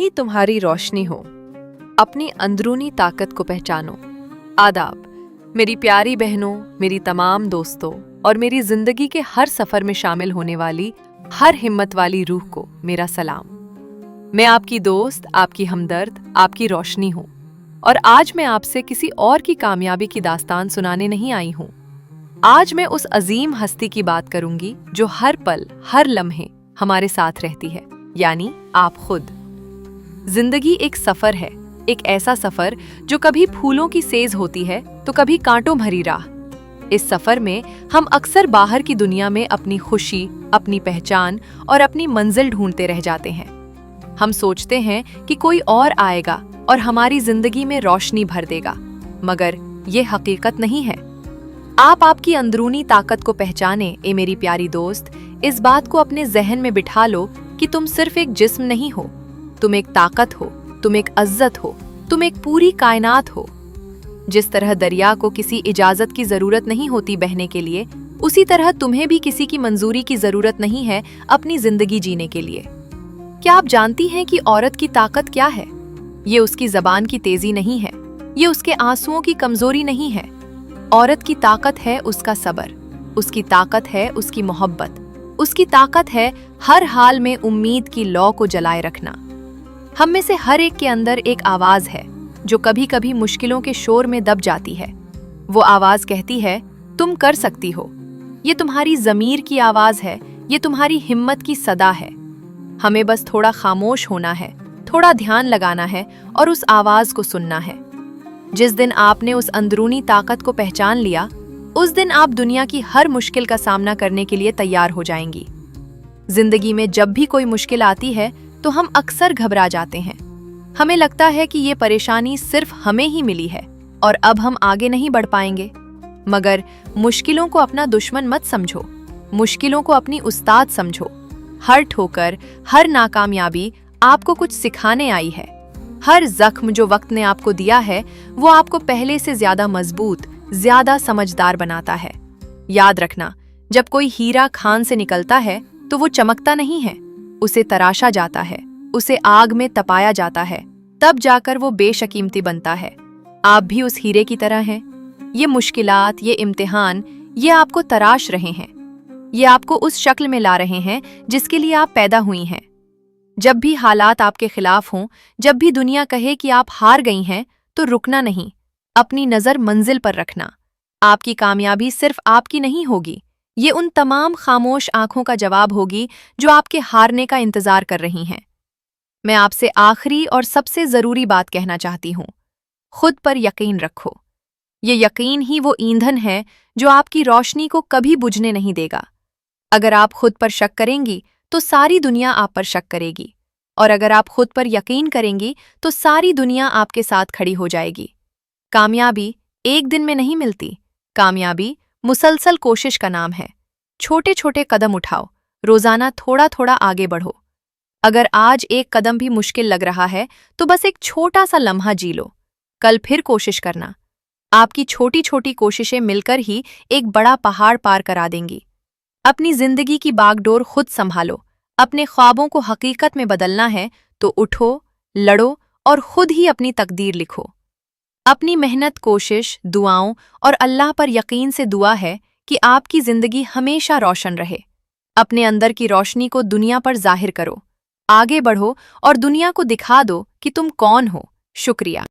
जिंदगी तुम्हारी रोशनी हो, अपनी अंदरूनी ताकत को पहचानो। आदाब मेरी प्यारी बहनों, मेरी तमाम दोस्तों और मेरी जिंदगी के हर सफर में शामिल होने वाली हर हिम्मत वाली रूह को मेरा सलाम। मैं आपकी दोस्त, आपकी हमदर्द, आपकी रोशनी हूँ और आज मैं आपसे किसी और की कामयाबी की दास्तान सुनाने नहीं आई हूँ। आज मैं उस अजीम हस्ती की बात करूंगी जो हर पल, हर लम्हे हमारे साथ रहती है, यानी आप खुद। जिंदगी एक सफर है, एक ऐसा सफर जो कभी फूलों की सेज होती है तो कभी कांटों भरी राह। इस सफर में हम अक्सर बाहर की दुनिया में अपनी खुशी, अपनी पहचान और अपनी मंजिल ढूंढते रह जाते हैं। हम सोचते हैं कि कोई और आएगा और हमारी जिंदगी में रोशनी भर देगा, मगर ये हकीकत नहीं है। आप आपकी अंदरूनी ताकत को पहचाने ए मेरी प्यारी दोस्त। इस बात को अपने जहन में बिठा लो कि तुम सिर्फ एक जिस्म नहीं हो, तुम एक ताकत हो, तुम एक इज्जत हो, तुम एक पूरी कायनात हो। जिस तरह दरिया को किसी इजाजत की जरूरत नहीं होती बहने के लिए, उसी तरह तुम्हें भी किसी की मंजूरी की जरूरत नहीं है अपनी जिंदगी जीने के लिए। क्या आप जानती हैं कि औरत की ताकत क्या है? ये उसकी जबान की तेजी नहीं है, ये उसके आंसुओं की कमजोरी नहीं है। औरत की ताकत है उसका सब्र, उसकी ताकत है उसकी मोहब्बत, उसकी ताकत है हर हाल में उम्मीद की लौ को जलाए रखना। हम में से हर एक के अंदर एक आवाज है जो कभी कभी मुश्किलों के शोर में दब जाती है। वो आवाज कहती है, तुम कर सकती हो। ये तुम्हारी जमीर की आवाज है, ये तुम्हारी हिम्मत की सदा है। हमें बस थोड़ा खामोश होना है, थोड़ा ध्यान लगाना है और उस आवाज को सुनना है। जिस दिन आपने उस अंदरूनी ताकत को पहचान लिया, उस दिन आप दुनिया की हर मुश्किल का सामना करने के लिए तैयार हो जाएंगी। जिंदगी में जब भी कोई मुश्किल आती है तो हम अक्सर घबरा जाते हैं। हमें लगता है कि ये परेशानी सिर्फ हमें ही मिली है और अब हम आगे नहीं बढ़ पाएंगे। मगर मुश्किलों को अपना दुश्मन मत समझो, मुश्किलों को अपनी उस्ताद समझो। हर ठोकर, हर नाकामयाबी आपको कुछ सिखाने आई है। हर जख्म जो वक्त ने आपको दिया है, वो आपको पहले से ज्यादा मजबूत, ज्यादा समझदार बनाता है। याद रखना, जब कोई हीरा खान से निकलता है तो वो चमकता नहीं है, उसे तराशा जाता है, उसे आग में तपाया जाता है, तब जाकर वो बेशकीमती बनता है। आप भी उस हीरे की तरह हैं। ये मुश्किलात, ये इम्तिहान, ये आपको तराश रहे हैं, ये आपको उस शक्ल में ला रहे हैं जिसके लिए आप पैदा हुई हैं। जब भी हालात आपके खिलाफ हों, जब भी दुनिया कहे कि आप हार गई हैं, तो रुकना नहीं, अपनी नजर मंजिल पर रखना। आपकी कामयाबी सिर्फ आपकी नहीं होगी, ये उन तमाम खामोश आंखों का जवाब होगी जो आपके हारने का इंतजार कर रही हैं। मैं आपसे आखिरी और सबसे जरूरी बात कहना चाहती हूँ, खुद पर यकीन रखो। ये यकीन ही वो ईंधन है जो आपकी रोशनी को कभी बुझने नहीं देगा। अगर आप खुद पर शक करेंगी तो सारी दुनिया आप पर शक करेगी, और अगर आप खुद पर यकीन करेंगी तो सारी दुनिया आपके साथ खड़ी हो जाएगी। कामयाबी एक दिन में नहीं मिलती, कामयाबी मुसलसल कोशिश का नाम है। छोटे छोटे कदम उठाओ, रोजाना थोड़ा थोड़ा आगे बढ़ो। अगर आज एक कदम भी मुश्किल लग रहा है तो बस एक छोटा सा लम्हा जी लो, कल फिर कोशिश करना। आपकी छोटी छोटी कोशिशें मिलकर ही एक बड़ा पहाड़ पार करा देंगी। अपनी जिंदगी की बागडोर खुद संभालो। अपने ख्वाबों को हकीकत में बदलना है तो उठो, लड़ो और खुद ही अपनी तकदीर लिखो। अपनी मेहनत, कोशिश, दुआओं और अल्लाह पर यकीन से दुआ है कि आपकी जिंदगी हमेशा रोशन रहे। अपने अंदर की रोशनी को दुनिया पर जाहिर करो, आगे बढ़ो और दुनिया को दिखा दो कि तुम कौन हो। शुक्रिया।